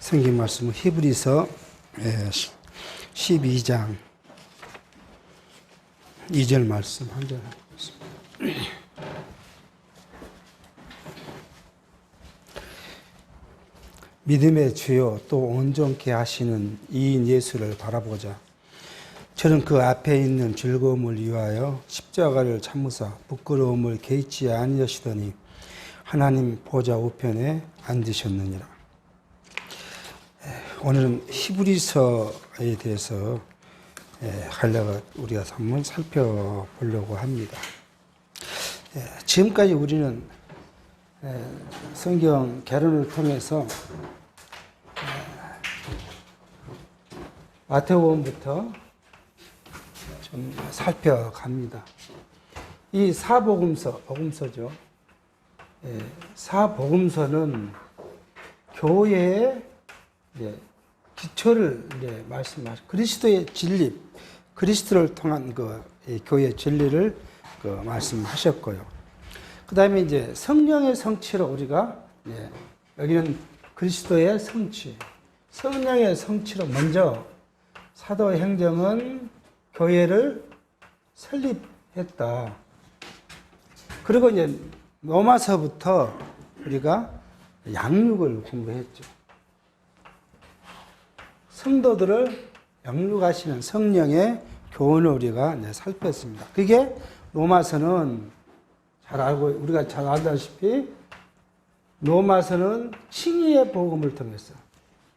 성경 말씀은 히브리서 12장 2절 말씀 한 절 하겠습니다. 믿음의 주요 또 온전케 하시는 이인 예수를 바라보자. 저는 그 앞에 있는 즐거움을 위하여 십자가를 참으사 부끄러움을 개의치 아니하시더니 하나님 보좌 우편에 앉으셨느니라. 오늘은 히브리서에 대해서 우리가 한번 살펴보려고 합니다. 지금까지 우리는 성경 개론을 통해서 마태복음부터 좀 살펴갑니다. 이 복음서죠. 사복음서는 교회의 기초를 말씀하시고 그리스도의 진리, 그리스도를 통한 교회의 진리를 말씀하셨고요. 그 다음에 이제 성령의 성취로 우리가 여기는 그리스도의 성취, 성령의 성취로 먼저 사도의 행정은 교회를 설립했다. 그리고 이제 로마서부터 우리가 양육을 공부했죠. 성도들을 양육하시는 성령의 교훈을 우리가 살폈습니다. 그게 로마서는 우리가 잘 알다시피 로마서는 칭의의 복음을 통해서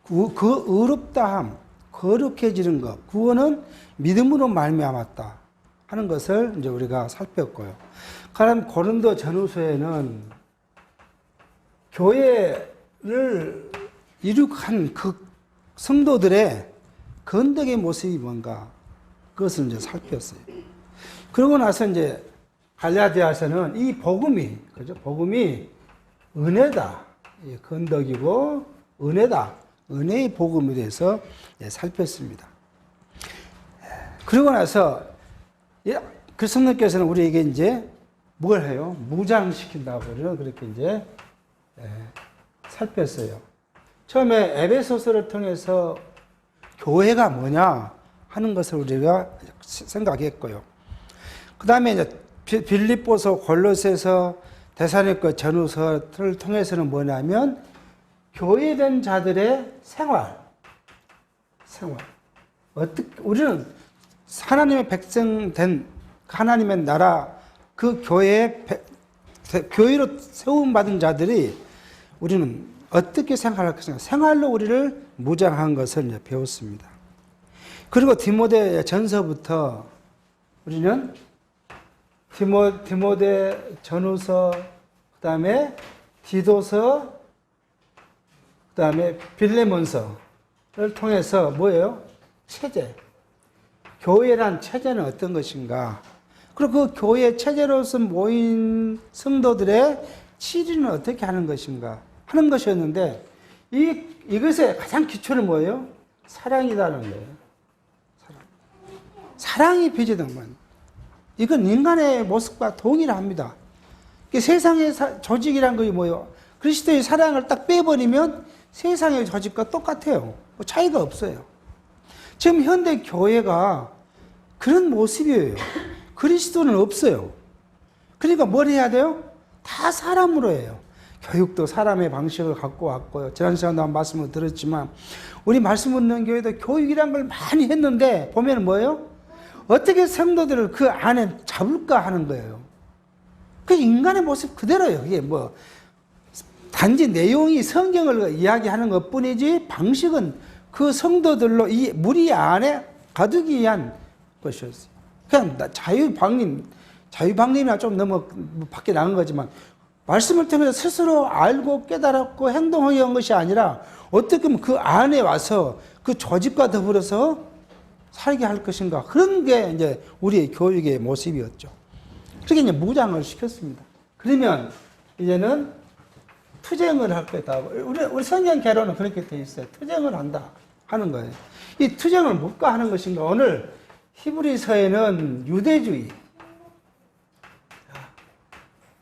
그 의롭다함, 거룩해지는 것, 구원은 믿음으로 말미암았다 하는 것을 이제 우리가 살폈고요. 그럼 고린도 전후서에는 교회를 이룩한 그 성도들의 건덕의 모습이 뭔가 그것을 이제 살폈어요. 그러고 나서 이제 갈라디아서는 이 복음이 은혜다, 건덕이고 은혜다, 은혜의 복음에 대해서 살폈습니다. 그러고 나서 그 성령께서는 우리에게 이제 뭘 해요? 무장시킨다고 그렇게 이제 살폈어요. 처음에 에베소서를 통해서 교회가 뭐냐 하는 것을 우리가 생각했고요. 그 다음에 이제 빌립보서, 골로새서, 데살로니가 전후서를 통해서는 뭐냐면 교회된 자들의 생활. 우리는 하나님의 백성 된 하나님의 나라 그 교회로 세움받은 자들이 우리는 어떻게 생활할 것인가. 생활로 우리를 무장한 것을 이제 배웠습니다. 그리고 디모데 전서부터 우리는 디모데 전후서, 그 다음에 디도서, 그 다음에 빌레몬서를 통해서 뭐예요? 체제. 교회란 체제는 어떤 것인가? 그리고 그 교회 체제로서 모인 성도들의 치리는 어떻게 하는 것인가? 하는 것이었는데, 이것의 가장 기초는 뭐예요? 사랑이라는 거예요. 사랑이 비제등만. 이건 인간의 모습과 동일합니다. 세상의 조직이란 것이 뭐예요? 그리스도의 사랑을 딱 빼버리면 세상의 조직과 똑같아요. 뭐 차이가 없어요. 지금 현대 교회가 그런 모습이에요. 그리스도는 없어요. 그러니까 뭘 해야 돼요? 다 사람으로 해요. 교육도 사람의 방식을 갖고 왔고요. 지난 시간도 한 말씀을 들었지만 우리 말씀 듣는 교회도 교육이란 걸 많이 했는데 보면 뭐예요? 어떻게 성도들을 그 안에 잡을까 하는 거예요. 그 인간의 모습 그대로예요. 이게 단지 내용이 성경을 이야기하는 것 뿐이지 방식은 그 성도들로 이 무리 안에 가두기 위한 것이었어요. 그냥 자유방림이나 좀 너무 밖에 나간 거지만 말씀을 통해서 스스로 알고 깨달았고 행동하게 한 것이 아니라 어떻게 보면 그 안에 와서 그 조직과 더불어서 살게 할 것인가. 그런 게 이제 우리의 교육의 모습이었죠. 그렇게 이제 무장을 시켰습니다. 그러면 이제는 투쟁을 할 거다. 우리 성경 개론은 그렇게 돼 있어요. 투쟁을 한다 하는 거예요. 이 투쟁을 뭘까 하는 것인가. 오늘 히브리서에는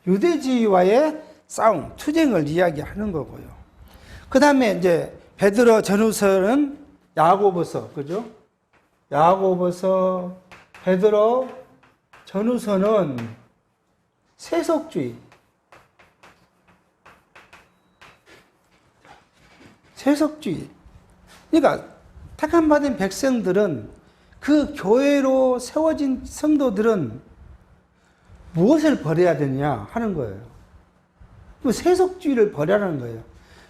유대주의와의 싸움, 투쟁을 이야기하는 거고요. 그 다음에 이제 베드로 전후서는 야고보서, 그죠? 야고보서, 베드로 전후서는 세속주의. 세속주의. 그러니까 택함받은 백성들은 그 교회로 세워진 성도들은 무엇을 버려야 되느냐 하는 거예요. 그 세속주의를 버려라는 거예요.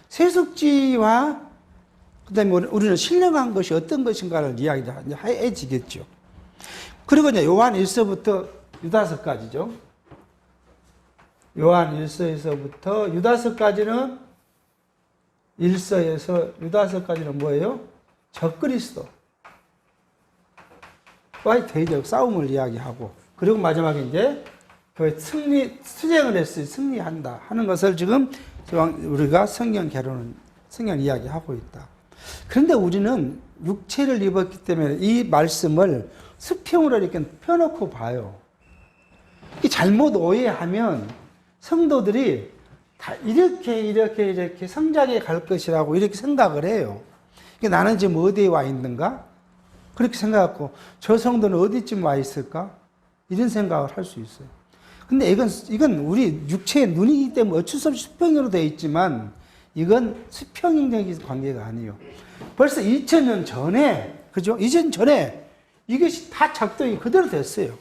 세속주의와 그다음에 우리는 신령한 것이 어떤 것인가를 이야기해지겠죠. 그리고 이제 요한 1서부터 유다서까지죠. 요한 1서에서부터 유다서까지는 1서에서 유다서까지는 뭐예요? 적그리스도 와의 대적 싸움을 이야기하고, 그리고 마지막에 이제 투쟁을 했으니 승리한다 하는 것을 지금 우리가 성경 이야기하고 있다. 그런데 우리는 육체를 입었기 때문에 이 말씀을 수평으로 이렇게 펴놓고 봐요. 잘못 오해하면 성도들이 다 이렇게 성장해 갈 것이라고 이렇게 생각을 해요. 나는 지금 어디에 와 있는가? 그렇게 생각하고 저 성도는 어디쯤 와 있을까? 이런 생각을 할 수 있어요. 근데 이건 우리 육체의 눈이기 때문에 어쩔 수 없이 수평으로 되어 있지만 이건 수평적인 관계가 아니에요. 벌써 2000년 전에, 그죠? 이전 전에 이것이 다 작동이 그대로 됐어요.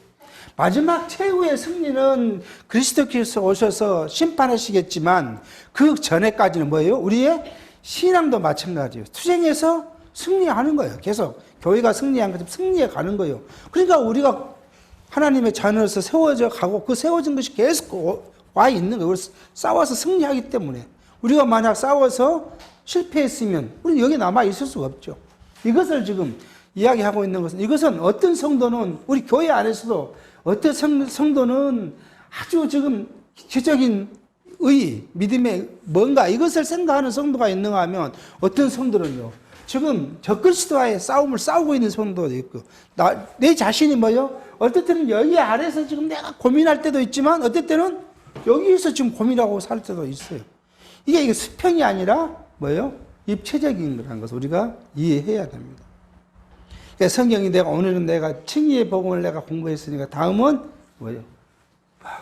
마지막 최후의 승리는 그리스도께서 오셔서 심판하시겠지만 그 전에까지는 뭐예요? 우리의 신앙도 마찬가지예요. 투쟁해서 승리하는 거예요. 계속 교회가 승리한 것처럼 승리해 가는 거예요. 그러니까 우리가 하나님의 자녀로서 세워져 가고 그 세워진 것이 계속 와 있는 거예요. 싸워서 승리하기 때문에. 우리가 만약 싸워서 실패했으면 우리는 여기 남아 있을 수가 없죠. 이것을 지금 이야기하고 있는 것은, 이것은 어떤 성도는 우리 교회 안에서도 어떤 성도는 아주 지금 기적인 믿음의 뭔가 이것을 생각하는 성도가 있는가 하면, 어떤 성도는요 지금 적그리스도와의 싸움을 싸우고 있는 성도도 있고, 내 자신이 뭐요? 어떨 때는 여기 아래서 지금 내가 고민할 때도 있지만 어떨 때는 여기에서 지금 고민하고 살 때도 있어요. 이게 수평이 아니라 뭐예요? 입체적인 거라는 것을 우리가 이해해야 됩니다. 그러니까 성경이 오늘은 내가 칭의의 복음을 내가 공부했으니까 다음은 뭐예요?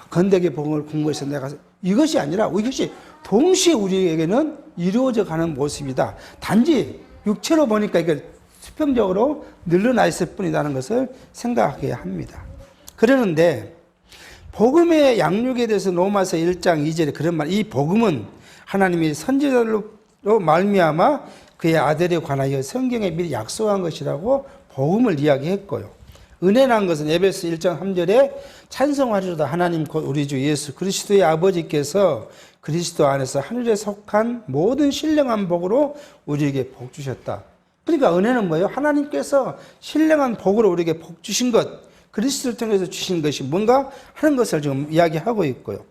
건덕의 복음을 공부해서 내가, 이것이 아니라 이것이 동시에 우리에게는 이루어져 가는 모습이다. 단지 육체로 보니까 이게 수평적으로 늘어나 있을 뿐이라는 것을 생각해야 합니다. 그러는데 복음의 양육에 대해서 로마서 1장 2절에 그런 말, 이 복음은 하나님이 선지자로 말미암아 그의 아들에 관하여 성경에 미리 약속한 것이라고 복음을 이야기했고요. 은혜라는 것은 에베소 1장 3절에 찬송하리로다 하나님 곧 우리 주 예수 그리스도의 아버지께서 그리스도 안에서 하늘에 속한 모든 신령한 복으로 우리에게 복 주셨다. 그러니까 은혜는 뭐예요? 하나님께서 신령한 복으로 우리에게 복 주신 것, 그리스도를 통해서 주신 것이 뭔가 하는 것을 지금 이야기하고 있고요.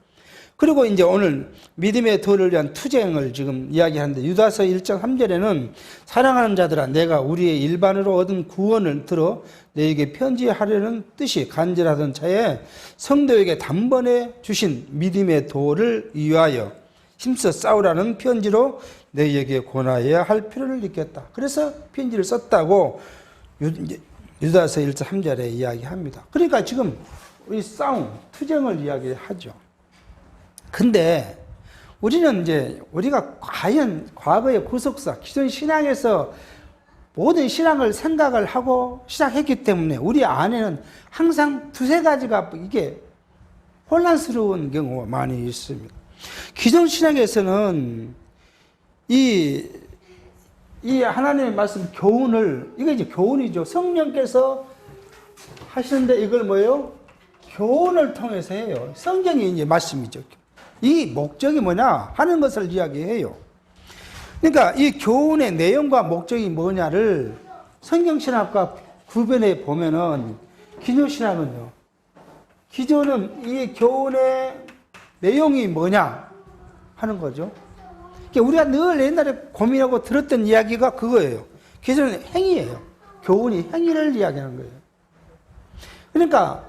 그리고 이제 오늘 믿음의 도를 위한 투쟁을 지금 이야기하는데, 유다서 1장 3절에는 사랑하는 자들아 내가 우리의 일반으로 얻은 구원을 들어 너에게 편지하려는 뜻이 간절하던 차에 성도에게 단번에 주신 믿음의 도를 위하여 힘써 싸우라는 편지로 너희에게 권하여야 할 필요를 느꼈다. 그래서 편지를 썼다고 유다서 1장 3절에 이야기합니다. 그러니까 지금 우리 싸움, 투쟁을 이야기하죠. 근데 우리는 이제 우리가 과연 과거의 구속사, 기존 신앙에서 모든 신앙을 생각을 하고 시작했기 때문에 우리 안에는 항상 두세 가지가 이게 혼란스러운 경우가 많이 있습니다. 기존 신앙에서는 이 하나님의 말씀 교훈을, 이게 이제 교훈이죠. 성령께서 하시는데 이걸 뭐예요? 교훈을 통해서 해요. 성경이 이제 말씀이죠. 이 목적이 뭐냐 하는 것을 이야기해요. 그러니까 이 교훈의 내용과 목적이 뭐냐를 성경신학과 구별해 보면은, 기존신학은요, 기존은 이 교훈의 내용이 뭐냐 하는 거죠. 그러니까 우리가 늘 옛날에 고민하고 들었던 이야기가 그거예요. 기존은 행위예요. 교훈이 행위를 이야기하는 거예요. 그러니까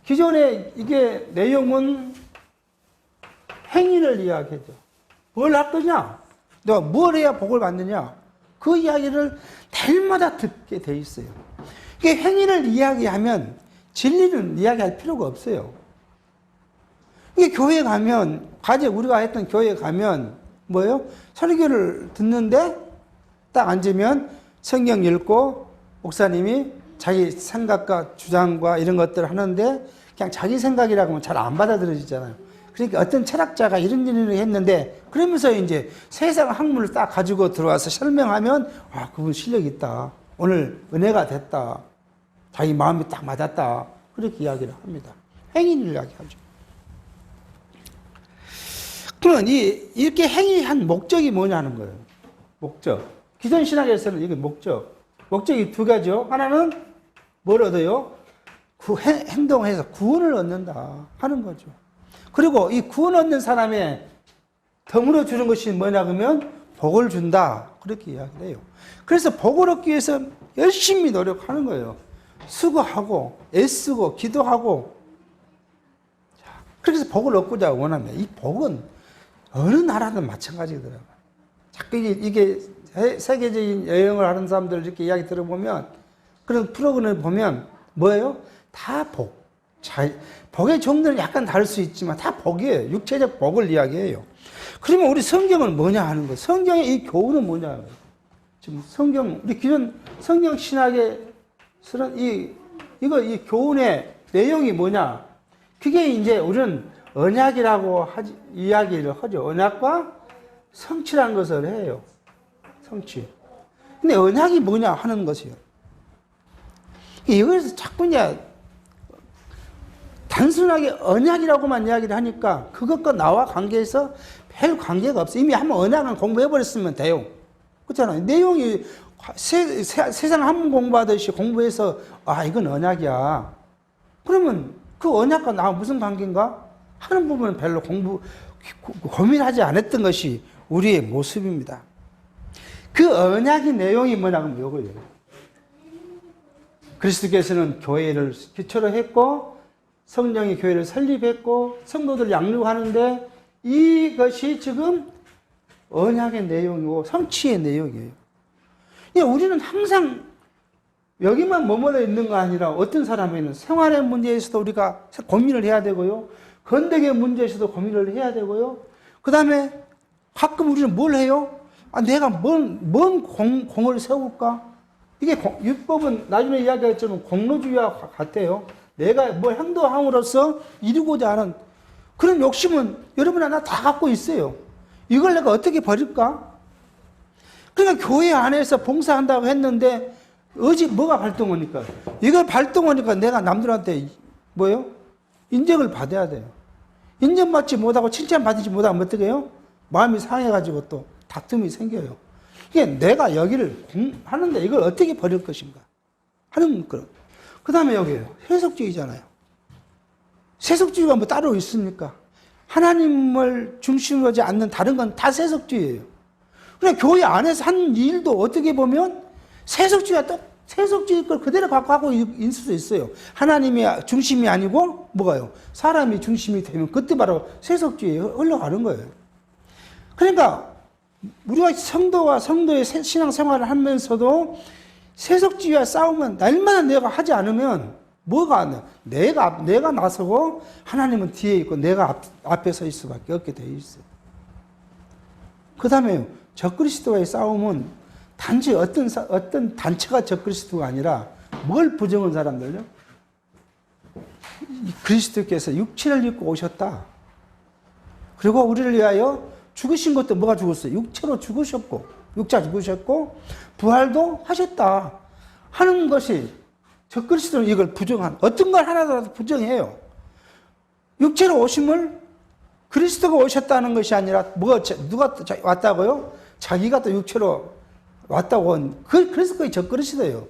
기존의 이게 내용은 행위를 이야기하죠. 뭘 할 거냐? 내가 뭘 해야 복을 받느냐? 그 이야기를 날마다 듣게 돼 있어요. 이게 행위를 이야기하면 진리는 이야기할 필요가 없어요. 이게 교회에 가면, 과제 우리가 했던 교회에 가면 뭐예요? 설교를 듣는데 딱 앉으면 성경 읽고 목사님이 자기 생각과 주장과 이런 것들을 하는데 그냥 자기 생각이라고 하면 잘 안 받아들여지잖아요. 그러니까 어떤 철학자가 이런 일을 했는데 그러면서 이제 세상 학문을 딱 가지고 들어와서 설명하면 아, 그분 실력 있다. 오늘 은혜가 됐다. 자기 마음이 딱 맞았다. 그렇게 이야기를 합니다. 행위를 이야기하죠. 그러면 이렇게 행위한 목적이 뭐냐는 거예요. 목적. 기존 신학에서는 이게 목적이 두 가지요. 하나는 뭘 얻어요? 행동해서 구원을 얻는다 하는 거죠. 그리고 이 구원 얻는 사람의 덤으로 주는 것이 뭐냐 그러면 복을 준다. 그렇게 이야기를 해요. 그래서 복을 얻기 위해서 열심히 노력하는 거예요. 수고하고 애쓰고 기도하고. 그래서 복을 얻고자 원합니다. 이 복은 어느 나라든 마찬가지더라고요. 자꾸 이게 세계적인 여행을 하는 사람들 이렇게 이야기 들어보면 그런 프로그램을 보면 뭐예요? 다 복. 복의 종류는 약간 다를 수 있지만 다 복이에요. 육체적 복을 이야기해요. 그러면 우리 성경은 뭐냐 하는 거예요. 성경의 이 교훈은 뭐냐. 지금 우리 기존 성경 신학의 이 교훈의 내용이 뭐냐. 그게 이제 우리는 언약이라고 이야기를 하죠. 언약과 성취라는 것을 해요. 성취. 근데 언약이 뭐냐 하는 것이요. 이거에서 자꾸 이제 단순하게 언약이라고만 이야기를 하니까 그것과 나와 관계에서 별 관계가 없어요. 이미 한번 언약을 공부해버렸으면 돼요. 그렇잖아요. 내용이 세상 한번 공부하듯이 공부해서 아, 이건 언약이야. 그러면 그 언약과 나와 무슨 관계인가? 하는 부분은 별로 고민하지 않았던 것이 우리의 모습입니다. 그 언약의 내용이 뭐냐 하면 이거예요. 그리스도께서는 교회를 기초로 했고 성령이 교회를 설립했고 성도들 양육하는데 이것이 지금 언약의 내용이고 성취의 내용이에요. 우리는 항상 여기만 머물러 있는 거 아니라 어떤 사람에는 생활의 문제에서도 우리가 고민을 해야 되고요. 건덕의 문제에서도 고민을 해야 되고요. 그 다음에 가끔 우리는 뭘 해요? 아, 내가 뭔 공을 세울까? 이게 율법은 나중에 이야기했지만 공로주의와 같아요. 내가 뭘 행동함으로써 이루고자 하는 그런 욕심은 여러분 하나 다 갖고 있어요. 이걸 내가 어떻게 버릴까? 그러니까 교회 안에서 봉사한다고 했는데 뭐가 발동하니까? 이걸 발동하니까 내가 남들한테 뭐예요? 인정을 받아야 돼요. 인정받지 못하고 칭찬받지 못하면 어떻게 해요? 마음이 상해가지고 또 다툼이 생겨요. 이게 내가 여기를 하는데 이걸 어떻게 버릴 것인가 하는 거. 그 다음에 여기에요. 세속주의잖아요. 세속주의가 뭐 따로 있습니까? 하나님을 중심으로 하지 않는 다른 건 다 세속주의예요. 그냥 교회 안에서 한 일도 어떻게 보면 세속주의 걸 그대로 갖고 하고 있을 수 있어요. 하나님이 중심이 아니고 뭐가요? 사람이 중심이 되면 그때 바로 세속주의에 흘러가는 거예요. 그러니까 우리가 성도와 성도의 신앙생활을 하면서도 세속주의와 싸우면 날마다 내가 하지 않으면 뭐가 안 돼? 내가 나서고 하나님은 뒤에 있고 내가 앞에 설 수밖에 없게 돼 있어요. 그 다음에 적그리스도와의 싸움은 단지 어떤 단체가 적그리스도가 아니라 뭘 부정한 사람들요? 그리스도께서 육체를 입고 오셨다. 그리고 우리를 위하여 죽으신 것도 뭐가 죽었어요? 육체로 죽으셨고 부활도 하셨다 하는 것이 적그리스도는 이걸 부정한 어떤 걸 하나라도 부정해요. 육체로 오심을 그리스도가 오셨다는 것이 아니라 누가 왔다고요? 자기가 또 육체로 왔다고 한 그래서 그게 적그리스도예요.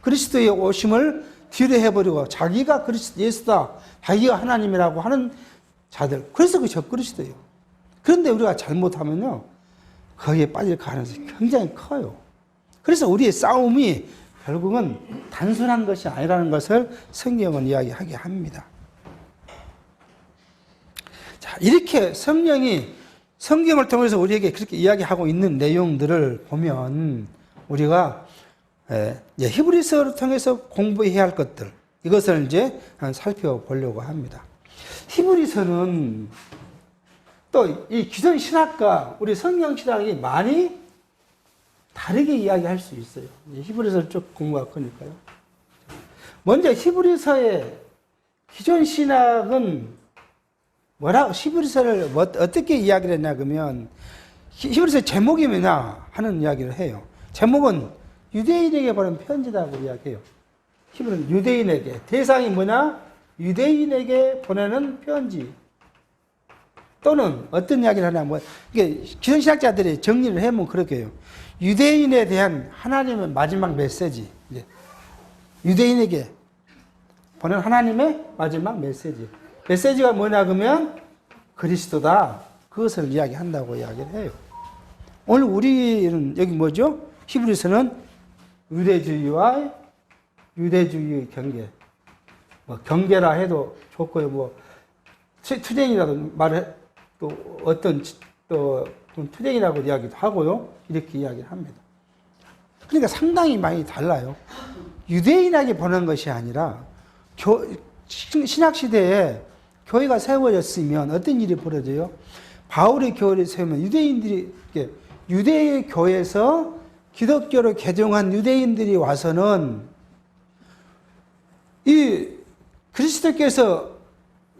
그리스도의 오심을 뒤로 해버리고 자기가 예수다, 자기가 하나님이라고 하는 자들, 그래서 그게 적그리스도예요. 그런데 우리가 잘못하면요 거기에 빠질 가능성이 굉장히 커요. 그래서 우리의 싸움이 결국은 단순한 것이 아니라는 것을 성경은 이야기하게 합니다. 자, 이렇게 성령이 성경을 통해서 우리에게 그렇게 이야기하고 있는 내용들을 보면 우리가 히브리서를 통해서 공부해야 할 것들, 이것을 이제 살펴보려고 합니다. 히브리서는 또 이 기존 신학과 우리 성경 신학이 많이 다르게 이야기할 수 있어요. 히브리서를 쭉 공부할 거니까요. 먼저 히브리서의 기존 신학은 히브리서를 어떻게 이야기를 했냐 그러면 히브리서 제목이 뭐냐 하는 이야기를 해요. 제목은 유대인에게 보낸 편지라고 이야기해요. 히브리는 유대인에게, 대상이 뭐냐? 유대인에게 보내는 편지. 또는 어떤 이야기를 하냐면 이게 기존 신학자들이 정리를 해보면 그렇게 해요. 유대인에 대한 하나님의 마지막 메시지. 유대인에게 보낸 하나님의 마지막 메시지. 메시지가 뭐냐 그러면 그리스도다. 그것을 이야기한다고 이야기를 해요. 오늘 우리는 여기 뭐죠? 히브리서는 유대주의와 유대주의의 경계. 뭐 경계라 해도 좋고요. 투쟁이라도 말해 또 어떤 또 투쟁이라고 이야기도 하고요. 이렇게 이야기를 합니다. 그러니까 상당히 많이 달라요. 유대인에게 보낸 것이 아니라 신학 시대에 교회가 세워졌으면 어떤 일이 벌어져요? 바울의 교회를 세우면 유대인들이 유대의 교회에서 기독교로 개종한 유대인들이 와서는 이 그리스도께서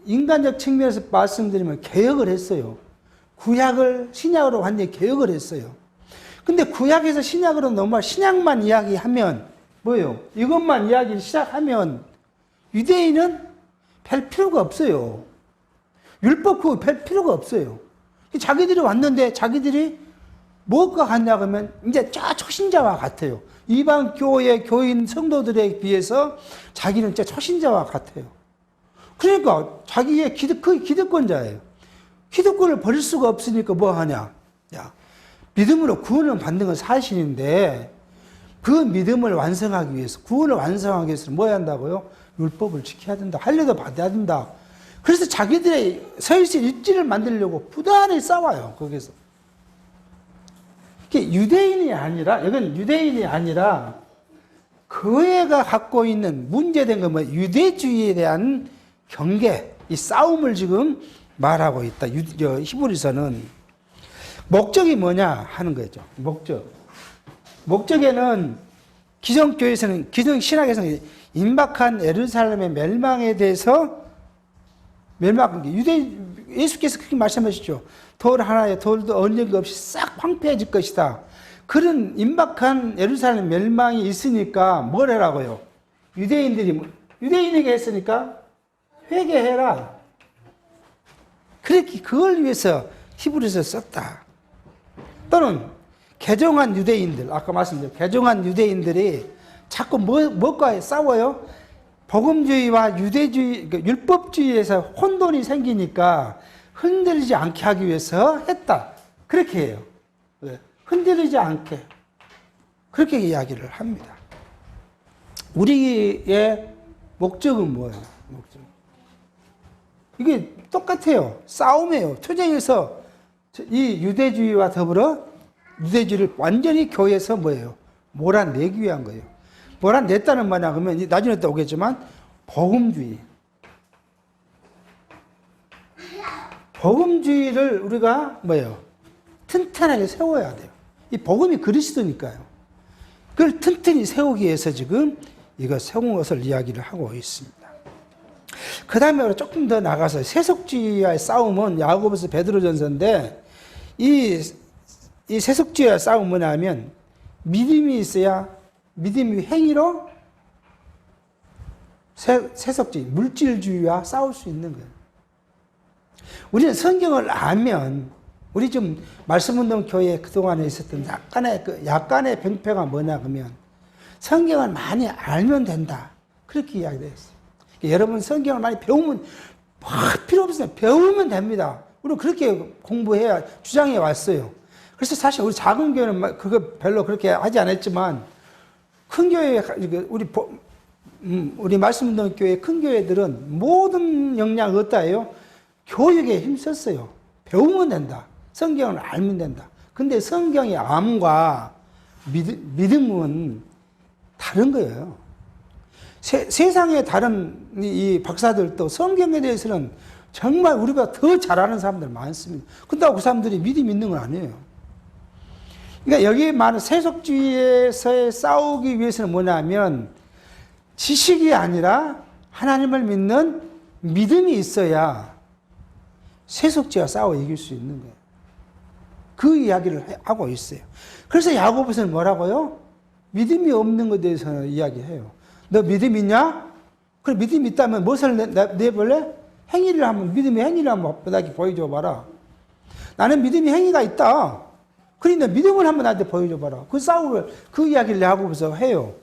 인간적 측면에서 말씀드리면 개혁을 했어요. 구약을 신약으로 완전히 개혁을 했어요. 근데 구약에서 신약으로 넘어와 신약만 이야기하면 뭐예요? 이것만 이야기를 시작하면 유대인은 별 필요가 없어요. 율법 그거 별 필요가 없어요. 자기들이 왔는데 자기들이 뭐가 같냐 그러면 이제 초신자와 같아요. 이방 교회 교인 성도들에 비해서 자기는 진짜 초신자와 같아요. 그러니까 자기의 기득권자예요. 기득권을 버릴 수가 없으니까 뭐 하냐? 믿음으로 구원을 받는 건 사실인데 그 믿음을 완성하기 위해서, 구원을 완성하기 위해서 뭐 해야 한다고요? 율법을 지켜야 된다. 할례도 받아야 된다. 그래서 자기들의 서있을 입지를 만들려고 부단히 싸워요. 거기서. 유대인이 아니라, 이건 유대인이 아니라 교회가 갖고 있는 문제된 건 뭐 유대주의에 대한 경계, 이 싸움을 지금 말하고 있다. 히브리서는 목적이 뭐냐 하는 거죠. 목적에는 기존 교회에서는, 기존 신학에서는 임박한 예루살렘의 멸망에 대해서 예수께서 그렇게 말씀하시죠. 돌 하나에 돌도 언젠가 없이 싹 황폐해질 것이다. 그런 임박한 예루살렘 멸망이 있으니까 뭘 해라고요? 유대인에게 했으니까 회개해라. 그렇게 그걸 위해서 히브리서 썼다. 또는 개종한 유대인들, 아까 말씀드린 개종한 유대인들이 자꾸 뭐과 싸워요? 복음주의와 유대주의, 율법주의에서 혼돈이 생기니까 흔들리지 않게 하기 위해서 했다. 그렇게 해요. 흔들리지 않게. 그렇게 이야기를 합니다. 우리의 목적은 뭐예요? 이게 똑같아요. 싸움이에요. 투쟁에서 이 유대주의와 더불어 유대주의를 완전히 교회에서 뭐예요? 몰아내기 위한 거예요. 몰아냈다는 말이야. 그러면 나중에 또 오겠지만 복음주의. 복음주의를 우리가 뭐예요? 튼튼하게 세워야 돼요. 이 복음이 그리스도니까요. 그걸 튼튼히 세우기 위해서 지금 이거 세운 것을 이야기를 하고 있습니다. 그 다음에 조금 더 나가서 세속주의와의 싸움은 야고보서 베드로전서인데 이 세속주의와의 싸움은 뭐냐면 믿음이 있어야 믿음이 행위로 세속주의, 물질주의와 싸울 수 있는 거예요. 우리는 성경을 알면 우리 좀 말씀운동 교회에 그동안에 있었던 약간의 병폐가 뭐냐 그러면 성경을 많이 알면 된다. 그렇게 이야기를 했어요. 여러분 성경을 많이 배우면 필요 없어요. 배우면 됩니다. 우리는 그렇게 공부해야 주장해 왔어요. 그래서 사실 우리 작은 교회는 그거 별로 그렇게 하지 않았지만 큰 교회, 우리 말씀운동 교회 큰 교회들은 모든 역량을 어디다 해요? 교육에 힘썼어요. 배우면 된다. 성경을 알면 된다. 근데 성경의 암과 믿음은 다른 거예요. 세상의 다른 이 박사들도 성경에 대해서는 정말 우리가 더 잘 아는 사람들 많습니다. 근데 그 사람들이 믿음이 있는 건 아니에요. 그러니까 여기 말하는 세속주의에서 싸우기 위해서는 뭐냐면 지식이 아니라 하나님을 믿는 믿음이 있어야 세속주의와 싸워 이길 수 있는 거예요. 그 이야기를 하고 있어요. 그래서 야고보서는 뭐라고요? 믿음이 없는 것에 대해서 이야기해요. 너 믿음 있냐? 그래, 믿음이 있다면 무엇을 내볼래? 행위를 한번, 믿음의 행위를 한번 나에게 보여줘 봐라. 나는 믿음의 행위가 있다. 그러니까 믿음을 한번 나한테 보여줘 봐라. 그 싸움을, 그 이야기를 야고보서 해요.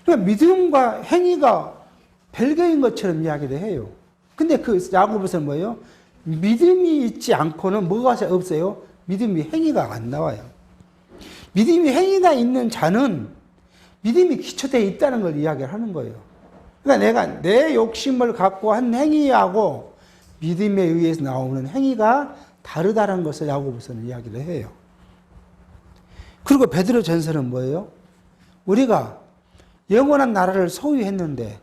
그러니까 믿음과 행위가 별개인 것처럼 이야기를 해요. 근데 그 야고보서는 뭐예요? 믿음이 있지 않고는 뭐가 없어요? 믿음이 행위가 안 나와요. 믿음이 행위가 있는 자는 믿음이 기초되어 있다는 걸 이야기를 하는 거예요. 그러니까 내가 내 욕심을 갖고 한 행위하고 믿음에 의해서 나오는 행위가 다르다는 것을 야고보서는 이야기를 해요. 그리고 베드로 전서는 뭐예요? 우리가 영원한 나라를 소유했는데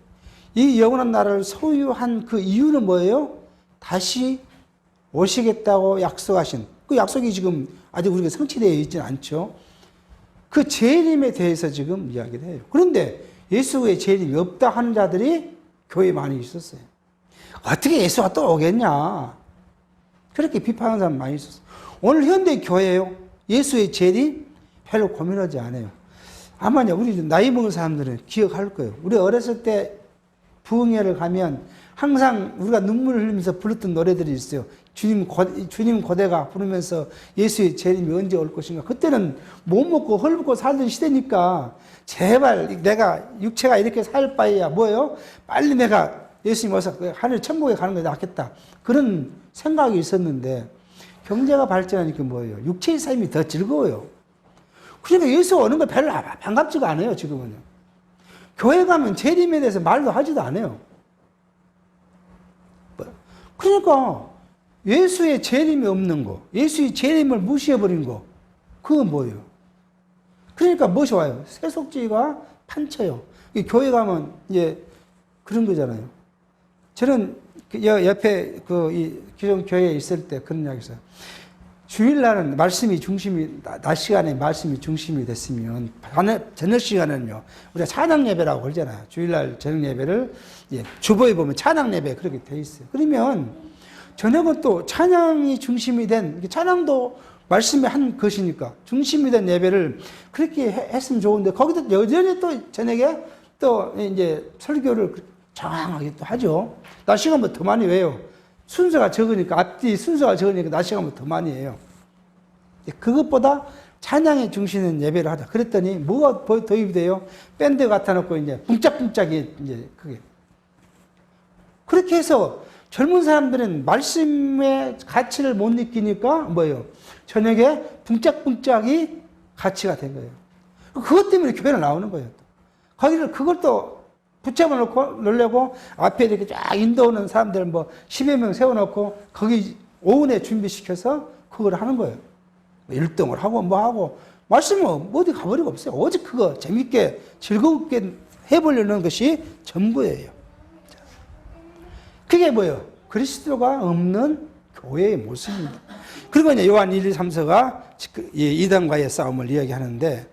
이 영원한 나라를 소유한 그 이유는 뭐예요? 다시 오시겠다고 약속하신 그 약속이 지금 아직 우리가 성취되어 있지는 않죠. 그 재림에 대해서 지금 이야기를 해요. 그런데 예수의 재림이 없다 하는 자들이 교회에 많이 있었어요. 어떻게 예수가 또 오겠냐? 그렇게 비판하는 사람 많이 있었어요. 오늘 현대 교회요. 예수의 재림 별로 고민하지 않아요. 아마요, 우리 나이 먹은 사람들은 기억할 거예요. 우리 어렸을 때 부흥회를 가면 항상 우리가 눈물을 흘리면서 불렀던 노래들이 있어요. 주님 고대가 부르면서 예수의 재림이 언제 올 것인가. 그때는 못 먹고 헐벗고 살던 시대니까 제발 내가 육체가 이렇게 살 바에야 뭐예요? 빨리 내가 예수님 와서 하늘 천국에 가는 게 낫겠다. 그런 생각이 있었는데 경제가 발전하니까 뭐예요? 육체의 삶이 더 즐거워요. 그러니까 예수 오는 거 별로 반갑지가 않아요, 지금은요. 교회 가면 재림에 대해서 말도 하지도 않아요. 그러니까 예수의 재림이 없는 거, 예수의 재림을 무시해버린 거, 그건 뭐예요? 그러니까 무엇이 와요? 세속주의가 판쳐요. 교회 가면 이제 그런 거잖아요. 저는 옆에 기존 교회에 있을 때 그런 이야기 있어요. 주일날은 말씀이 중심이, 낮 시간에 말씀이 중심이 됐으면, 저녁 시간은요, 우리가 찬양 예배라고 그러잖아요. 주일날 저녁 예배를, 주보에 보면 찬양 예배 그렇게 돼 있어요. 그러면, 저녁은 또 찬양이 중심이 된, 찬양도 말씀이 한 것이니까, 중심이 된 예배를 그렇게 했으면 좋은데, 거기도 여전히 또 저녁에 또 이제 설교를 장황하게 또 하죠. 낮 시간보다 더 많이 왜요? 순서가 적으니까, 앞뒤 순서가 적으니까 낮 시간보다 더 많이 해요. 그것보다 찬양에 중심인 예배를 하자. 그랬더니 뭐가 도입이 돼요? 밴드 갖다 놓고 이제 붕짝붕짝이 이제 그게. 그렇게 해서 젊은 사람들은 말씀의 가치를 못 느끼니까 뭐예요? 저녁에 붕짝붕짝이 가치가 된 거예요. 그것 때문에 교회를 나오는 거예요. 거기를 그걸 또 붙잡아 놓고 놀려고 앞에 이렇게 쫙 인도하는 사람들 뭐 10여 명 세워놓고 거기 오은에 준비시켜서 그걸 하는 거예요. 1등을 하고 뭐 하고 말씀은 어디 가버리고 없어요. 오직 그거 재밌게 즐겁게 해보려는 것이 전부예요. 그게 뭐예요? 그리스도가 없는 교회의 모습입니다. 그리고 이제 요한 1, 2, 3서가 이단과의 싸움을 이야기하는데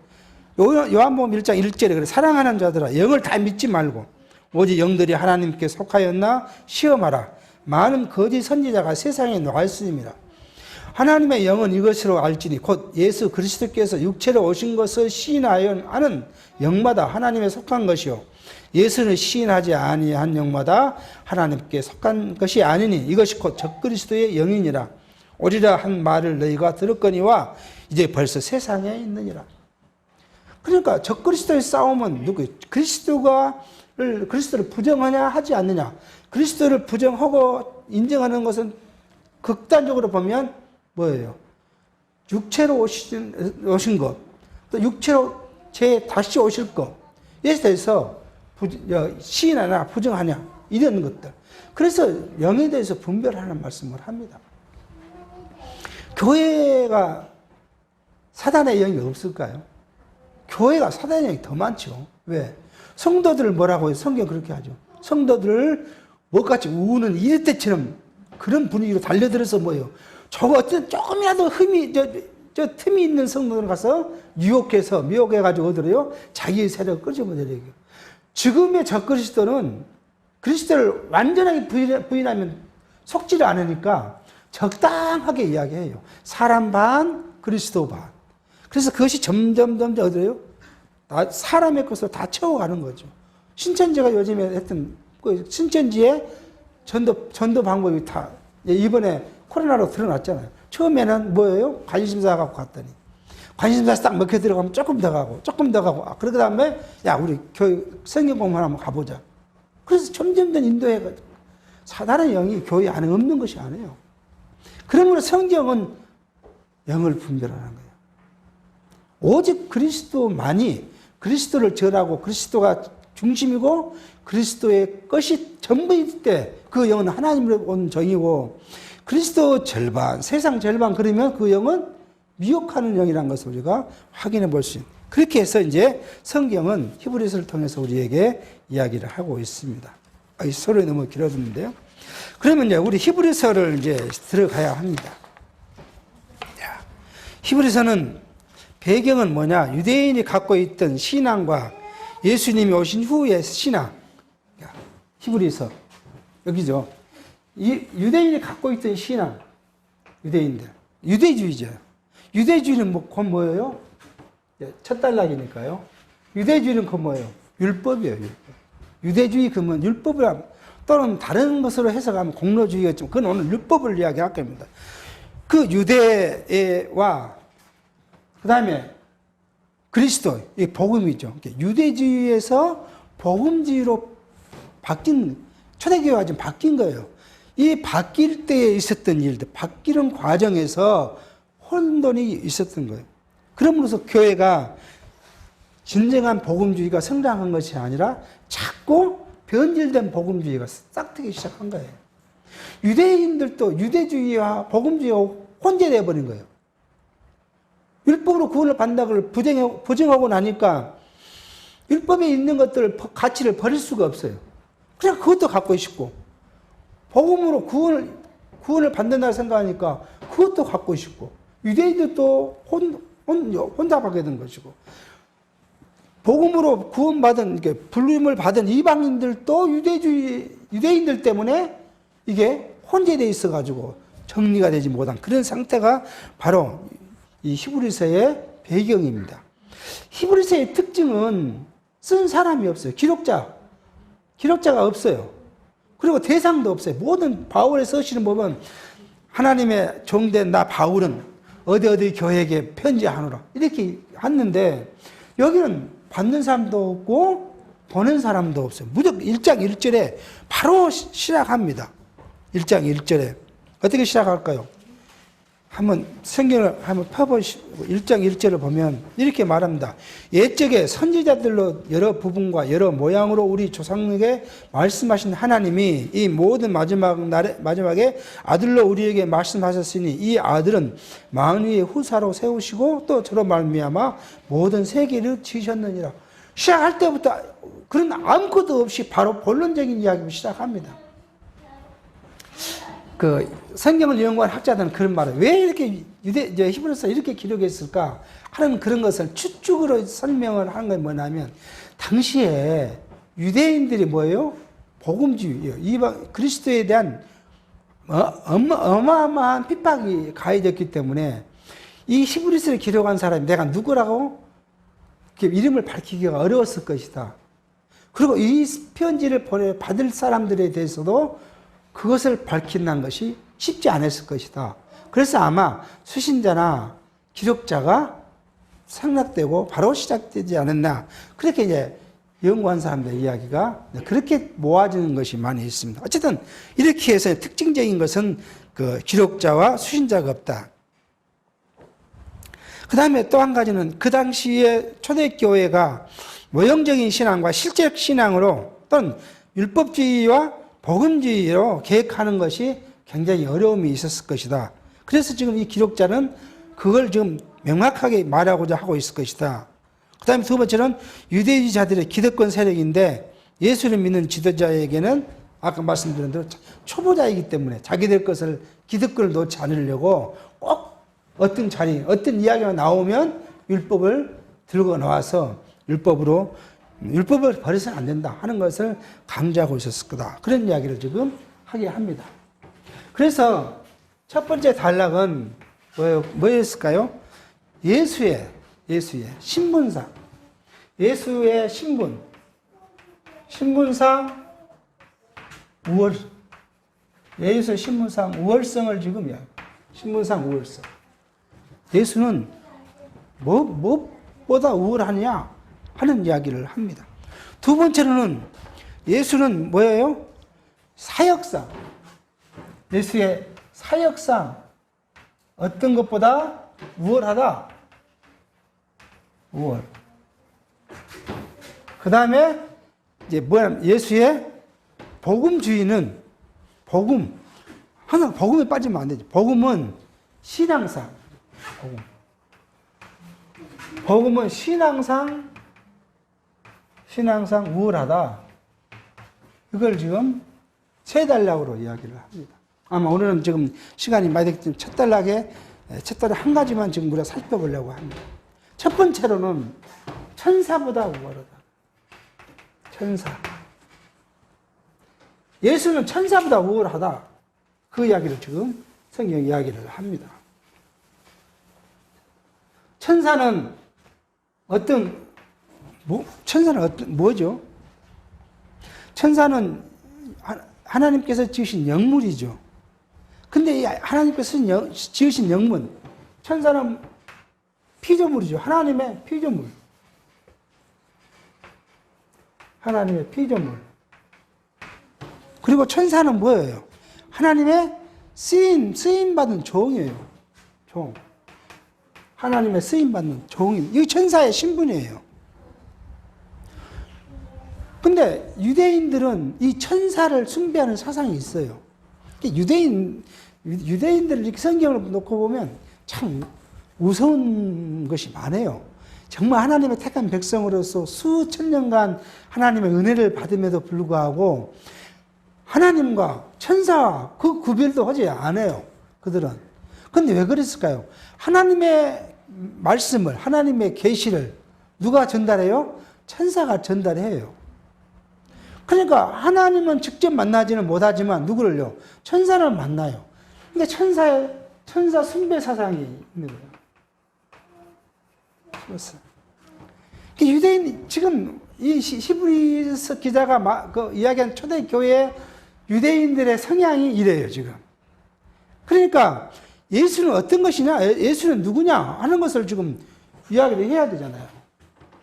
요한복음 1장 1절에 그래 사랑하는 자들아 영을 다 믿지 말고 오직 영들이 하나님께 속하였나 시험하라. 많은 거짓 선지자가 세상에 나왔으니라. 하나님의 영은 이것으로 알지니 곧 예수 그리스도께서 육체로 오신 것을 시인하여 하는 영마다 하나님에 속한 것이요 예수는 시인하지 아니한 영마다 하나님께 속한 것이 아니니 이것이 곧 적그리스도의 영이니라. 오리라 한 말을 너희가 들었거니와 이제 벌써 세상에 있느니라. 그러니까 적그리스도의 싸움은 누구예요? 그리스도를 부정하냐 하지 않느냐. 그리스도를 부정하고 인정하는 것은 극단적으로 보면 뭐예요? 육체로 오신 것, 또 육체로 다시 오실 것, 이에 대해서 시인하냐 부정하냐 이런 것들. 그래서 영에 대해서 분별하는 말씀을 합니다. 교회가 사단의 영이 없을까요? 교회가 사단의 영이 더 많죠. 왜? 성도들을 뭐라고 해요? 성경 그렇게 하죠. 성도들을 뭐같이 우는 이때처럼 그런 분위기로 달려들어서 뭐예요? 저거 어떤 조금이라도 저 틈이 있는 성도들 가서 유혹해서 미혹해가지고 어디로요? 자기의 세력을 끄집어내려고. 지금의 적그리스도는 그리스도를 완전하게 부인하면 속지를 않으니까 적당하게 이야기해요. 사람 반, 그리스도 반. 그래서 그것이 점점 어디로요? 사람의 것을 다 채워가는 거죠. 신천지가 요즘에 했던 그 신천지의 전도 방법이 다 이번에 코로나로 드러났잖아요. 처음에는 뭐예요? 관심사 갖고 갔더니 관심사 딱 먹혀 들어가면 조금 더 가고 그러그 다음에 야 우리 교육 성경 공부 한번 가보자. 그래서 점점 인도해가지고 사단의 영이 교회 안에 없는 것이 아니에요. 그러므로 성경은 영을 분별하는 거예요. 오직 그리스도만이 그리스도를 전하고 그리스도가 중심이고 그리스도의 것이 전부일 때 그 영은 하나님으로 온 정이고 그리스도 절반, 세상 절반 그러면 그 영은 미혹하는 영이라는 것을 우리가 확인해 볼 수 있는. 그렇게 해서 이제 성경은 히브리서를 통해서 우리에게 이야기를 하고 있습니다. 서로 너무 길어졌는데요. 그러면 이제 우리 히브리서를 이제 들어가야 합니다. 히브리서는 배경은 뭐냐? 유대인이 갖고 있던 신앙과 예수님이 오신 후의 신앙. 히브리서. 여기죠. 이 유대인이 갖고 있던 신앙. 유대인들. 유대주의죠. 유대주의는 뭐예요? 첫 단락이니까요. 유대주의는 뭐예요? 율법이에요, 율법. 유대주의 그러면 율법을 또는 다른 것으로 해석하면 공로주의였지만 그건 오늘 율법을 이야기할 겁니다. 그 유대와 그 다음에 그리스도, 이 복음이죠. 유대주의에서 복음주의로 바뀐, 초대교회가 지금 바뀐 거예요. 이 바뀔 때에 있었던 일들, 바뀌는 과정에서 혼돈이 있었던 거예요. 그러므로서 교회가 진정한 복음주의가 성장한 것이 아니라 자꾸 변질된 복음주의가 싹트기 시작한 거예요. 유대인들도 유대주의와 복음주의가 혼재되어 버린 거예요. 율법으로 구원을 받는다고 부정하고 나니까 율법에 있는 것들을, 가치를 버릴 수가 없어요. 그냥 그것도 갖고 싶고, 복음으로 구원을 받는다고 생각하니까 그것도 갖고 싶고, 유대인들도 혼잡하게 된 것이고, 복음으로 구원받은, 불림을 받은 이방인들도 유대인들 때문에 이게 혼재되어 있어가지고 정리가 되지 못한 그런 상태가 바로 이 히브리서의 배경입니다. 히브리서의 특징은 쓴 사람이 없어요. 기록자가 없어요. 그리고 대상도 없어요. 모든 바울의 서신을 보면 하나님의 종된 나 바울은 어디 교회에게 편지하노라 이렇게 했는데 여기는 받는 사람도 없고 보는 사람도 없어요. 무조건 1장 1절에 바로 시작합니다. 1장 1절에 어떻게 시작할까요? 한번 성경을 한번 펴보시고 1장 1절을 보면 이렇게 말합니다. 옛적에 선지자들로 여러 부분과 여러 모양으로 우리 조상에게 말씀하신 하나님이 이 모든 마지막에 아들로 우리에게 말씀하셨으니 이 아들은 만유의 후사로 세우시고 또 저로 말미암아 모든 세계를 지으셨느니라. 시작할 때부터 그런 아무것도 없이 바로 본론적인 이야기를 시작합니다. 성경을 연구한 학자들은 그런 말을 왜 이렇게 히브리서 이렇게 기록했을까 하는 그런 것을 추측으로 설명을 하는 건 뭐냐면 당시에 유대인들이 뭐예요? 복음주의, 그리스도에 대한 어마어마한 핍박이 가해졌기 때문에 이 히브리서를 기록한 사람이 내가 누구라고 이름을 밝히기가 어려웠을 것이다. 그리고 이 편지를 받을 사람들에 대해서도 그것을 밝힌다는 것이 쉽지 않았을 것이다. 그래서 아마 수신자나 기록자가 생략되고 바로 시작되지 않았나. 그렇게 이제 연구한 사람들의 이야기가 그렇게 모아지는 것이 많이 있습니다. 어쨌든 이렇게 해서 특징적인 것은 그 기록자와 수신자가 없다. 그 다음에 또 한 가지는 그 당시에 초대교회가 모형적인 신앙과 실제적 신앙으로 또는 율법주의와 복음주의로 계획하는 것이 굉장히 어려움이 있었을 것이다. 그래서 지금 이 기록자는 그걸 지금 명확하게 말하고자 하고 있을 것이다. 그 다음에 두 번째는 유대주의자들의 기득권 세력인데 예수를 믿는 지도자에게는 아까 말씀드린 대로 초보자이기 때문에 자기들 것을 기득권을 놓지 않으려고 꼭 어떤 자리, 어떤 이야기가 나오면 율법을 들고 나와서 율법을 버려서는 안 된다 하는 것을 강조하고 있었을 거다. 그런 이야기를 지금 하게 합니다. 그래서 첫 번째 단락은 뭐였을까요? 예수의 신분상, 예수의 신분상 우월, 예수의 신분상 우월성을 지금 신분상 우월성. 예수는 무엇보다 우월하냐 하는 이야기를 합니다. 두 번째로는 예수는 뭐예요? 사역상. 예수의 사역상 어떤 것보다 우월하다. 우월. 그 다음에 이제 예수의 복음주의는 복음에 빠지면 안 되죠. 복음은 신앙상. 복음은 신앙상 우월하다. 이걸 지금 세 단락으로 이야기를 합니다. 아마 오늘은 지금 시간이 많이 됐기 때문에 첫 단락에 한 가지만 지금 우리가 살펴보려고 합니다. 첫 번째로는 천사보다 우월하다. 천사. 예수는 천사보다 우월하다. 그 이야기를 지금 성경 이야기를 합니다. 천사는 뭐죠? 천사는 하나님께서 지으신 영물이죠. 근데 이 하나님께서 지으신 영문, 천사는 피조물이죠. 하나님의 피조물. 하나님의 피조물. 그리고 천사는 뭐예요? 하나님의 쓰임받은 종이에요. 종. 하나님의 쓰임받는 종입니다. 이 천사의 신분이에요. 근데 유대인들은 이 천사를 숭배하는 사상이 있어요. 유대인들을 이렇게 성경을 놓고 보면 참 무서운 것이 많아요. 정말 하나님의 택한 백성으로서 수천 년간 하나님의 은혜를 받음에도 불구하고 하나님과 천사와 그 구별도 하지 않아요. 그들은. 근데 왜 그랬을까요? 하나님의 말씀을, 하나님의 계시를 누가 전달해요? 천사가 전달해요. 그러니까 하나님은 직접 만나지는 못하지만 누구를요? 천사를 만나요. 근데 천사 숭배 사상이 있는 거예요. 유대인, 지금 이 히브리서 기자가 이야기한 초대교회 유대인들의 성향이 이래요, 지금. 그러니까 예수는 어떤 것이냐, 예수는 누구냐 하는 것을 지금 이야기를 해야 되잖아요.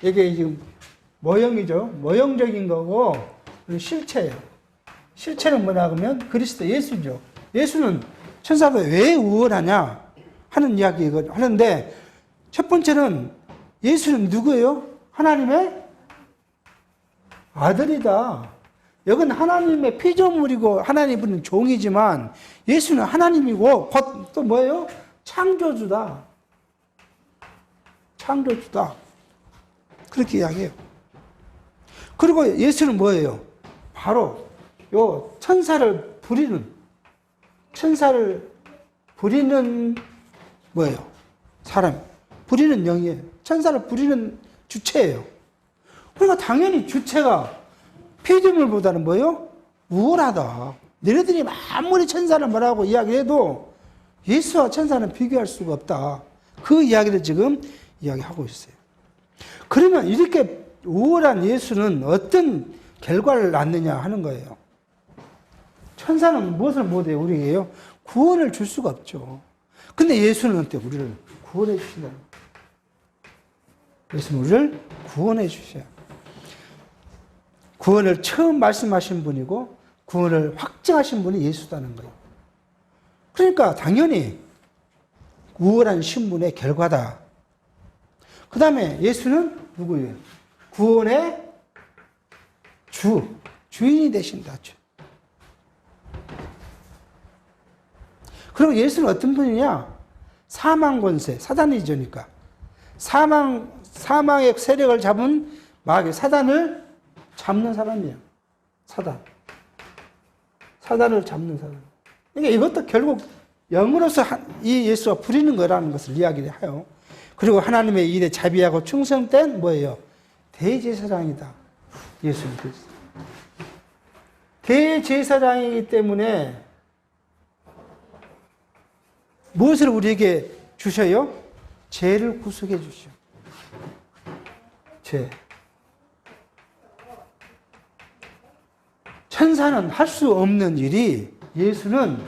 이게 지금 모형이죠. 모형적인 거고, 실체예요. 실체는 뭐냐 하면 그리스도 예수죠. 예수는 천사보다 왜 우월하냐 하는 이야기를 하는데, 첫 번째는 예수는 누구예요? 하나님의 아들이다. 여긴 하나님의 피조물이고 하나님은 종이지만 예수는 하나님이고 곧 또 뭐예요? 창조주다. 창조주다. 그렇게 이야기해요. 그리고 예수는 뭐예요? 바로 요 천사를 부리는 뭐예요? 사람. 부리는 영이에요. 천사를 부리는 주체예요. 그러니까 당연히 주체가 피조물보다는 뭐예요? 우월하다. 너희들이 아무리 천사를 뭐라고 이야기해도 예수와 천사는 비교할 수가 없다. 그 이야기를 지금 이야기하고 있어요. 그러면 이렇게 우월한 예수는 어떤 결과를 낳느냐 하는 거예요. 천사는 무엇을 못해요? 우리에게요? 구원을 줄 수가 없죠. 근데 예수는 어때요? 우리를 구원해 주신다. 예수는 우리를 구원해 주셔요. 구원을 처음 말씀하신 분이고 구원을 확증하신 분이 예수다는 거예요. 그러니까 당연히 우월한 신분의 결과다. 그 다음에 예수는 누구예요? 구원의 주인이 되신다. 그리고 예수는 어떤 분이냐? 사망 권세, 사단이죠니까. 사망의 세력을 잡은 마귀, 사단을 잡는 사람이에요. 사단을 잡는 사람. 그러니까 이것도 결국 영으로서 이 예수가 부리는 거라는 것을 이야기를 해요. 그리고 하나님의 일에 자비하고 충성된 뭐예요? 대제사장이다. 예수님 그리스도. 대제사장이기 때문에 무엇을 우리에게 주셔요? 죄를 구속해 주시오. 죄. 천사는 할 수 없는 일이 예수는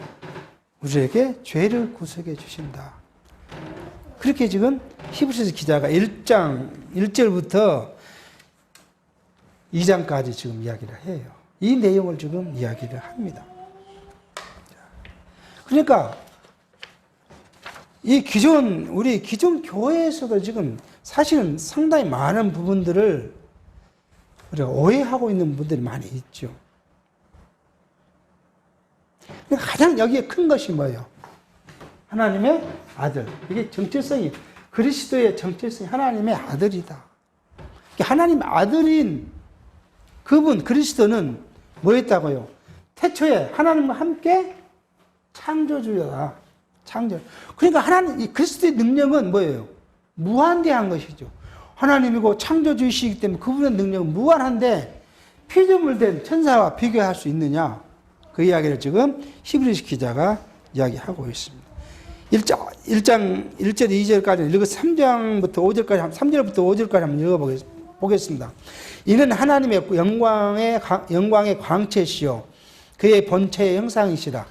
우리에게 죄를 구속해 주신다. 그렇게 지금 히브리서 기자가 1장 1절부터 2장까지 지금 이야기를 해요. 이 내용을 지금 이야기를 합니다. 그러니까 우리 기존 교회에서도 지금 사실은 상당히 많은 부분들을 우리가 오해하고 있는 분들이 많이 있죠. 가장 여기에 큰 것이 뭐예요? 하나님의 아들. 이게 정체성이, 그리스도의 정체성이 하나님의 아들이다. 하나님 아들인 그분, 그리스도는 뭐였다고요? 태초에 하나님과 함께 창조주였다. 창조. 그러니까 이 그리스도의 능력은 뭐예요? 무한대한 것이죠. 하나님이고 창조주이시기 때문에 그분의 능력은 무한한데 피조물된 천사와 비교할 수 있느냐? 그 이야기를 지금 히브리서 기자가 이야기하고 있습니다. 1장 1절 2절까지 읽어 3장부터 5절까지 3절부터 5절까지 한번 읽어보겠습니다. 이는 하나님의 영광의 광채시요 그의 본체의 형상이시라.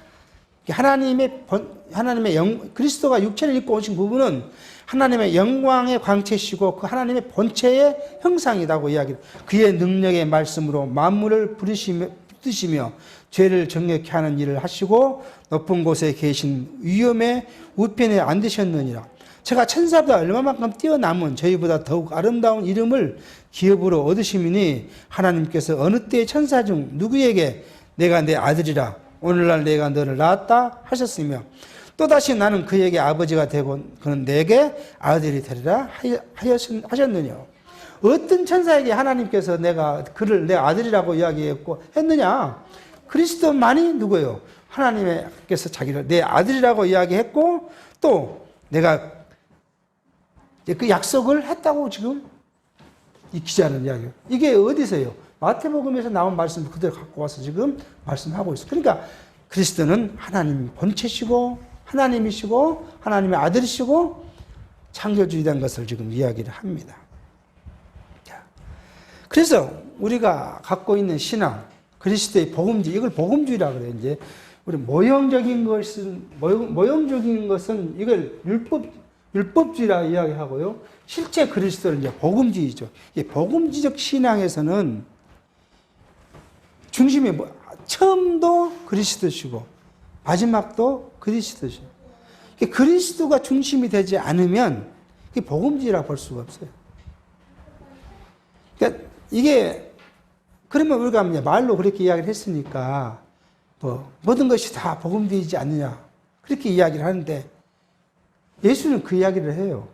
그리스도가 육체를 입고 오신 부분은 하나님의 영광의 광채시고 그 하나님의 본체의 형상이라고 이야기를. 그의 능력의 말씀으로 만물을 부르시며 죄를 정욕케 하는 일을 하시고 높은 곳에 계신 위엄의 우편에 앉으셨느니라. 제가 천사보다 얼마만큼 뛰어남은 저희보다 더욱 아름다운 이름을 기업으로 얻으시미니 하나님께서 어느 때의 천사 중 누구에게 내가 내 아들이라 오늘날 내가 너를 낳았다 하셨으며 또다시 나는 그에게 아버지가 되고 그는 내게 아들이 되리라 하셨느냐. 어떤 천사에게 하나님께서 내가 그를 내 아들이라고 이야기했느냐? 그리스도만이 누구예요? 하나님께서 자기를 내 아들이라고 이야기했고 또 내가 그 약속을 했다고 지금 이 기자는 이야기해요. 이게 어디서요? 마태복음에서 나온 말씀 그대로 갖고 와서 지금 말씀하고 있어요. 그러니까 그리스도는 하나님 본체시고 하나님이시고 하나님의 아들이시고 창조주의라는 것을 지금 이야기를 합니다. 그래서 우리가 갖고 있는 신앙, 그리스도의 복음주의, 이걸 복음주의라고 그래요. 이제 우리 모형적인 것은 이걸 율법주의라 이야기하고요. 실제 그리스도는 이제 복음주의죠. 이 복음주의적 신앙에서는 중심이 처음도 그리스도시고 마지막도 그리스도시고 그리스도가 중심이 되지 않으면 이게 복음주의라 볼 수가 없어요. 그러니까 이게 그러면 우리가 말로 그렇게 이야기를 했으니까 모든 것이 다 복음주의지 않느냐 그렇게 이야기를 하는데 예수는 그 이야기를 해요.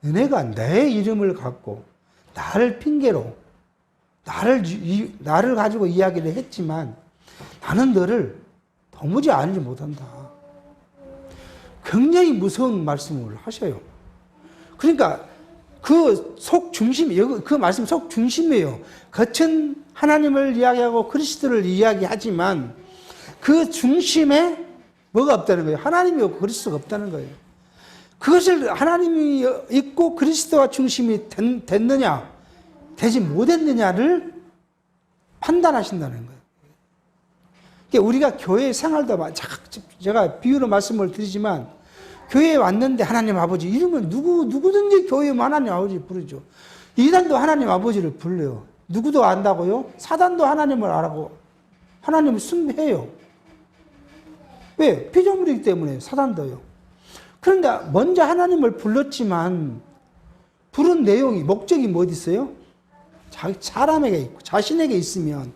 너네가 내 이름을 갖고 나를 핑계로 나를 가지고 이야기를 했지만 나는 너를 도무지 알지 못한다. 굉장히 무서운 말씀을 하셔요. 그러니까 그 속 중심이, 그 말씀 속 중심이에요. 겉은 하나님을 이야기하고 그리스도를 이야기하지만 그 중심에 뭐가 없다는 거예요? 하나님이 없고 그리스도가 없다는 거예요. 그것을 하나님이 있고 그리스도가 중심이 됐느냐, 되지 못했느냐를 판단하신다는 거예요. 그러니까 우리가 교회 생활도 제가 비유로 말씀을 드리지만 교회에 왔는데 하나님 아버지 이러면 누구든지 교회에 하나님 아버지 부르죠. 이단도 하나님 아버지를 불러요. 누구도 안다고요? 사단도 하나님을 알고 하나님을 숭배해요. 왜? 피조물이기 때문에 사단도요. 그런데 먼저 하나님을 불렀지만 부른 내용이 목적이 뭐 어디 있어요? 사람에게 있고 자신에게 있으면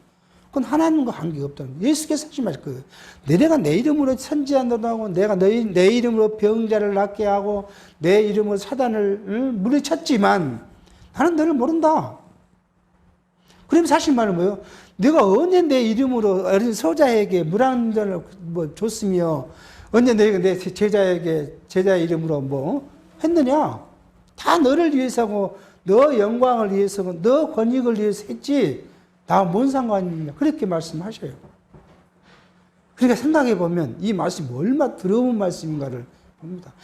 그건 하나님과 관계가 없다는 거예요. 예수께서 하신 말씀 그 내가 내 이름으로 선지자도 하고 내가 내 이름으로 병자를 낫게 하고 내 이름으로 사단을 물리쳤지만 나는 너를 모른다. 그럼 사실 말은 뭐예요? 내가 언제 내 이름으로 어린 소자에게 물 한 잔을 줬으며 언제 내가 내 제자의 이름으로 했느냐? 다 너를 위해서고 너 영광을 위해서고 너 권익을 위해서 했지 나 뭔 상관이냐? 그렇게 말씀하셔요. 그러니까 생각해 보면 이 말씀이 얼마나 더러운 말씀인가를 봅니다.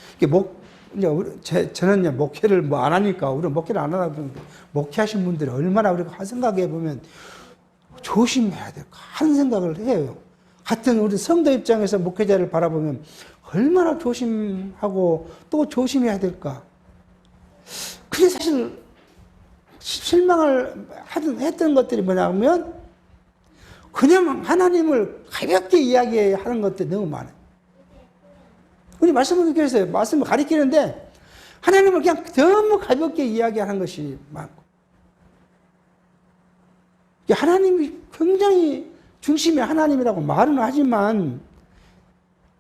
저는 목회를 안 하니까 우리 목회를 안 하다 보니까 목회하신 분들이 얼마나 우리가 생각해 보면 조심해야 될까 하는 생각을 해요. 같은 우리 성도 입장에서 목회자를 바라보면 얼마나 조심하고 또 조심해야 될까. 근데 사실 실망을 했던 것들이 뭐냐면 그냥 하나님을 가볍게 이야기하는 것들이 너무 많아요. 우리 말씀을 가리키는데 하나님을 그냥 너무 가볍게 이야기하는 것이 많고 하나님이 굉장히 중심이 하나님이라고 말은 하지만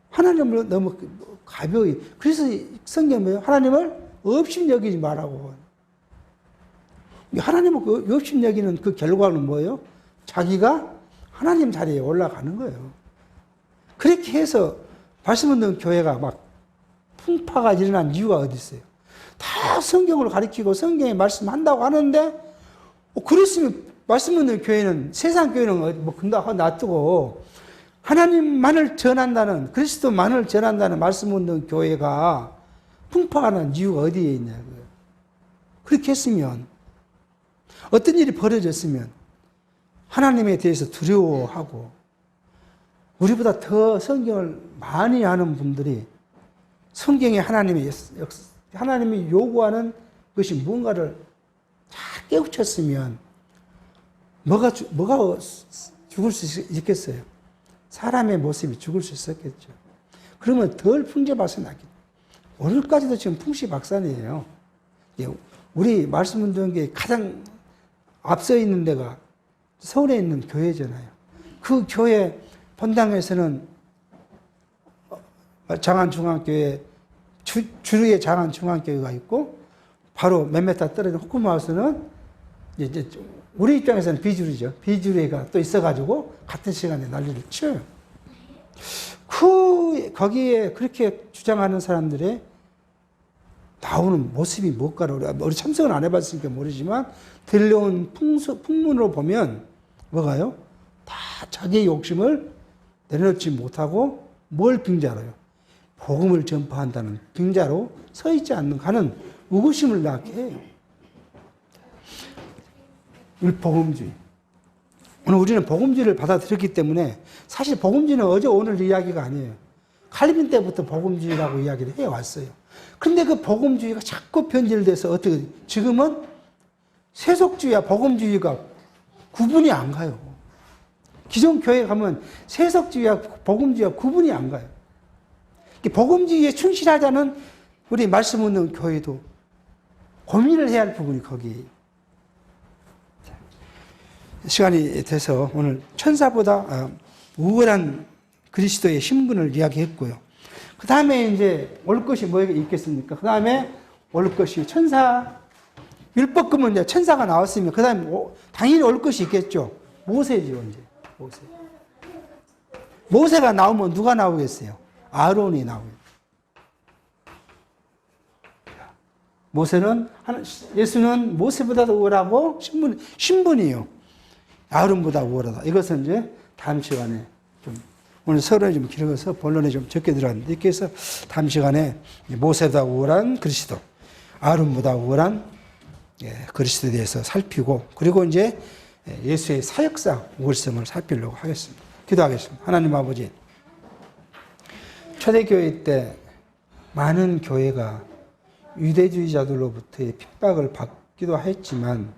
하나님을 너무 가벼이 그래서 성경에 뭐예요? 하나님을 업신여기지 말라고. 하나님을 그 업신여기는 그 결과는 뭐예요? 자기가 하나님 자리에 올라가는 거예요. 그렇게 해서 말씀 듣는 교회가 막 풍파가 일어난 이유가 어디 있어요? 다 성경을 가리키고 성경에 말씀한다고 하는데 그랬으면 말씀 듣는 교회는 세상 교회는 금방 놔두고 하나님만을 전한다는 그리스도만을 전한다는 말씀 듣는 교회가 풍파가 난 이유가 어디에 있냐고요. 그렇게 했으면 어떤 일이 벌어졌으면 하나님에 대해서 두려워하고 우리보다 더 성경을 많이 아는 분들이 성경에 하나님이 요구하는 것이 무언가를 잘 깨우쳤으면 뭐가 죽을 수 있겠어요? 사람의 모습이 죽을 수 있었겠죠. 그러면 덜 풍지박산하겠죠. 오늘까지도 지금 풍시박산이에요. 우리 말씀 듣는 게 가장 앞서 있는 데가 서울에 있는 교회잖아요. 그 교회 본당에서는 장안중앙교회 주류에 장안중앙교회가 있고 바로 몇 미터 떨어진 호쿠마우스는 이제 우리 입장에서는 비주류죠. 비주류가 또 있어가지고 같은 시간에 난리를 쳐요. 거기에 그렇게 주장하는 사람들의 나오는 모습이 뭘까를 우리 참석은 안 해봤으니까 모르지만 들려온 풍문으로 보면 뭐가요? 다 자기의 욕심을 내려놓지 못하고 뭘 빙자로요? 복음을 전파한다는 빙자로 서 있지 않는 하는 의구심을 낳게 해요. 복음주의. 오늘 우리는 복음주의를 받아들였기 때문에 사실 복음주의는 어제 오늘 이야기가 아니에요. 칼빈 때부터 복음주의라고 이야기를 해왔어요. 근데 그 복음주의가 자꾸 변질돼서 어떻게 지금은 세속주의와 복음주의가 구분이 안 가요. 기존 교회 가면 세속주의와 복음주의와 구분이 안 가요. 복음주의에 충실하자는 우리 말씀 듣는 교회도 고민을 해야 할 부분이 거기에요. 시간이 돼서 오늘 천사보다 우월한 그리스도의 신분을 이야기했고요. 그 다음에 이제 올 것이 뭐가 있겠습니까? 그 다음에 올 것이 천사, 율법금은 이제 천사가 나왔으면 그 다음에 당연히 올 것이 있겠죠. 모세죠, 이제. 모세가 나오면 누가 나오겠어요? 아론이 나오겠죠. 예수는 모세보다도 우월하고 신분이에요. 아론보다 우월하다. 이것은 이제 다음 시간에 오늘 서론이 좀 길어서 본론에 좀 적게 들어갔는데 이렇게 해서 다음 시간에 모세보다 우월한 그리스도, 아론보다 우월한 그리스도에 대해서 살피고 그리고 이제 예수의 사역상 우월성을 살피려고 하겠습니다. 기도하겠습니다. 하나님 아버지, 초대교회 때 많은 교회가 유대주의자들로부터의 핍박을 받기도 했지만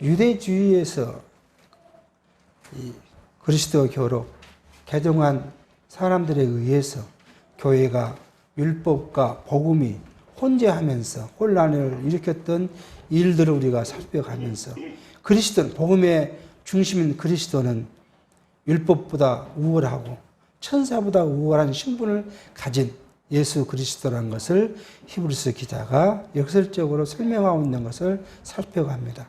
유대주의에서 이 그리스도 교로 개종한 사람들에 의해서 교회가 율법과 복음이 혼재하면서 혼란을 일으켰던 일들을 우리가 살펴가면서 그리스도는 복음의 중심인 그리스도는 율법보다 우월하고 천사보다 우월한 신분을 가진 예수 그리스도라는 것을 히브리서 기자가 역설적으로 설명하고 있는 것을 살펴갑니다.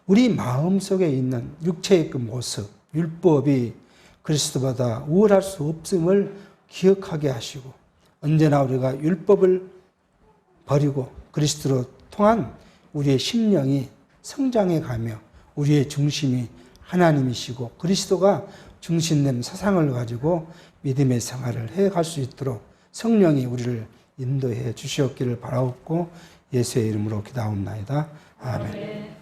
우리 마음속에 있는 육체의 그 모습, 율법이 그리스도보다 우월할 수 없음을 기억하게 하시고 언제나 우리가 율법을 버리고 그리스도로 통한 우리의 심령이 성장해 가며 우리의 중심이 하나님이시고 그리스도가 중심된 사상을 가지고 믿음의 생활을 해갈 수 있도록 성령이 우리를 인도해 주시옵기를 바라옵고 예수의 이름으로 기도하옵나이다. 아멘.